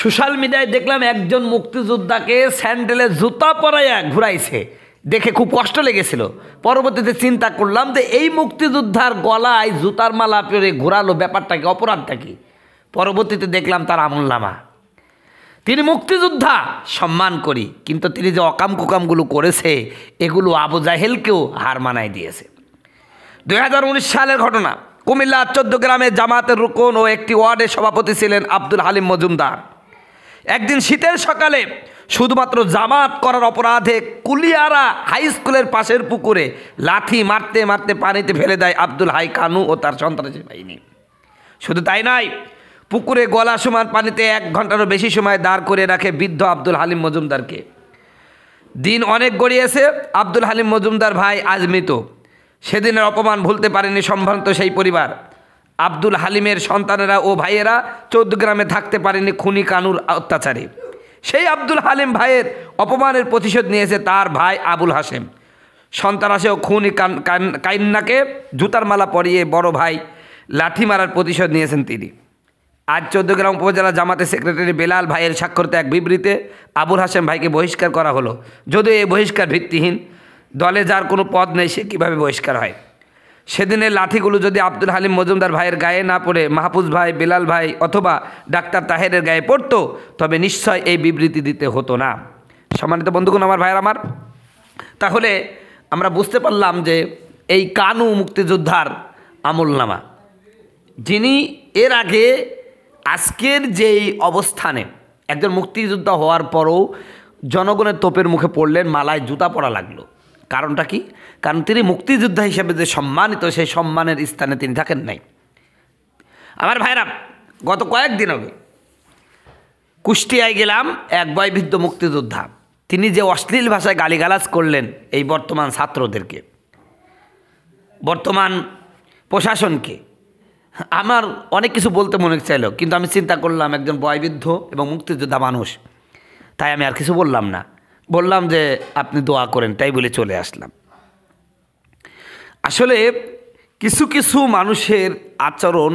Social মিডিয়ায় দেখলাম একজন মুক্তিযোদ্ধাকে স্যান্ডেলে জুতা পরাইয়া ঘুরাইছে, দেখে খুব কষ্ট লেগেছিল। পরবর্তীতে চিন্তা করলাম যে এই মুক্তিযোদ্ধার গলায় জুতার মালা পরে ঘোরালো, ব্যাপারটা কি, অপরাধটা কি? পরবর্তীতে দেখলাম তার আমলনামা। তিনি মুক্তিযোদ্ধা, সম্মান করি, কিন্তু তিনি যে অকাম কুকামগুলো করেছে এগুলো আবু জাহেলকেও হার মানায় দিয়েছে। 2019 সালের ঘটনা। কুমিল্লা 14 গ্রামে জামাতের রুকন ও একটি ওয়ার্ডের সভাপতি ছিলেন আব্দুল হালিম মজুমদার। একদিন শীতের সকালে শুধুমাত্র জামাত করার অপরাধে কুলিয়ারা হাই স্কুলের পাশের পুকুরে লাথি মারতে মারতে পানিতে ফেলে দেয় আব্দুল হাই কানু ও তার সন্ত্রাসী বাহিনী। শুধু তাই নয়, পুকুরে গলা সমান পানিতে 1 ঘন্টারও বেশি সময় দাঁড় করে রাখে বৃদ্ধ আব্দুল হালিম মজুমদারকে। দিন অনেক গড়িয়েছে, আব্দুল হালিম মজুমদার ভাই আজ মৃত। সেদিনের অপমান ভুলতে পারেনি সম্ভ্রান্ত সেই পরিবার। আব্দুল হালিমের সন্তানেরা ও ভাইয়েরা 14 গ্রামে থাকতে পারেনি খুনি কানুর অত্যাচারে। সেই আব্দুল হালিম ভাইয়ের অপমানের প্রতিশোধ নিয়েছে তার ভাই আবুল হাশেম। সন্ত্রাসী ও খুনি কাইন্নাকে জুতার মালা পরিয়ে বড় ভাই লাঠি মারার প্রতিশোধ নিয়েছেন তিনি। আজ 14 গ্রাম উপজেলা জামাতের সেক্রেটারি বেলাল ভাইয়ের স্বাক্ষরিত এক বিবৃতিতে আবুল হাশেম ভাইকে বহিষ্কার করা হলো। যদিও এই বহিষ্কার ভিত্তিহীন, দলে যার কোনো পদ নেই সে কীভাবে বহিষ্কার হয়? সেদিনের লাঠিগুলো যদি আব্দুল হালিম মজুমদার ভাইয়ের গায়ে না পড়ে মাহফুজ ভাই, বেলাল ভাই অথবা ডাক্তার তাহেরের গায়ে পড়তো, তবে নিশ্চয় এই বিবৃতি দিতে হতো না। সম্মানিত বন্ধুগণ, আমার ভাইয়ের আমার, তাহলে আমরা বুঝতে পারলাম যে এই কানু মুক্তিযোদ্ধার আমলনামা, যিনি এর আগে আজকের যেই অবস্থানে একজন মুক্তিযোদ্ধা হওয়ার পরও জনগণের তোপের মুখে পড়লেন, মালায় জুতা পরা লাগলো। কারণটা কি? কারণ তিনি মুক্তিযোদ্ধা হিসেবে যে সম্মানিত, সেই সম্মানের স্থানে তিনি থাকেন নাই। আমার ভাইরা, গত কয়েকদিন আগে কুষ্টিয়ায় গেলাম, এক বয়োবৃদ্ধ মুক্তিযোদ্ধা, তিনি যে অশ্লীল ভাষায় গালিগালাজ করলেন এই বর্তমান ছাত্রদেরকে, বর্তমান প্রশাসনকে, আমার অনেক কিছু বলতে মনে চাইল, কিন্তু আমি চিন্তা করলাম একজন বয়োবৃদ্ধ এবং মুক্তিযোদ্ধা মানুষ, তাই আমি আর কিছু বললাম না। বললাম যে আপনি দোয়া করেন, তাই বলে চলে আসলাম। আসলে কিছু কিছু মানুষের আচরণ